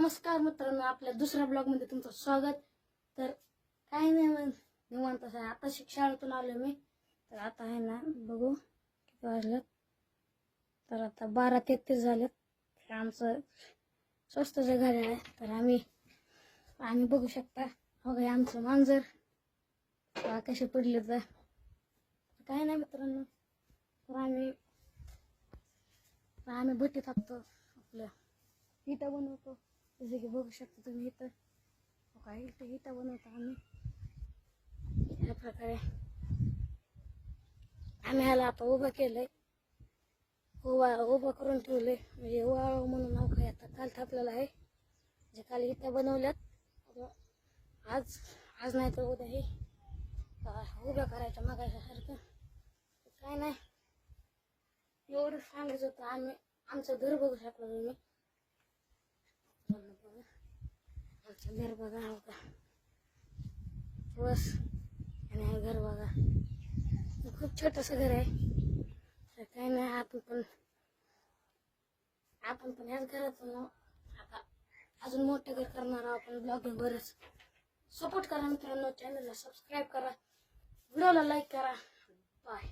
नमस्कार मित्रांनो, आपल्या दुसऱ्या ब्लॉगमध्ये तुमचं स्वागत. तर काही नाही, मग निवांत आहे. आता शाळेतून आलो मी. तर आता आहे ना, बघू किती वाजलं. तर आता 12:33 झालेत. तर आमचं स्वस्तचं घर आहे. तर आम्ही बघू शकता, हो काय आमचं मांजर कसे पडले. तर काही नाही मित्रांनो, तर आम्ही भट्टी टाकतो, आपलं इटा बनवतो. जसे की बघू शकता तुम्ही इथं काय इटा बनवतो आम्ही. या प्रकारे आम्ही ह्याला आता उभं केलंय, उभं करून ठेवलंय. म्हणजे वाळू म्हणून नाव काय. आता काल थापलेलं आहे, जे काल इटा बनवल्यात. आज नाही तर उद्या हे उभ्या करायच्या मागायच्यासारखं. काय नाही, एवढं सांगायचं होतं. आमचं घर बघू शकता तुम्ही. आमचं घर बघा होता बस. आणि हे घर बघा, खूप छोटंसं घर आहे. तर काही नाही, आपण पण याच घरातून आता अजून मोठं घर करणार आहोत. आपण ब्लॉगिंग बरंच सपोर्ट करा मित्रांनो. चॅनलला सबस्क्राईब करा, व्हिडिओला लाईक करा. बाय.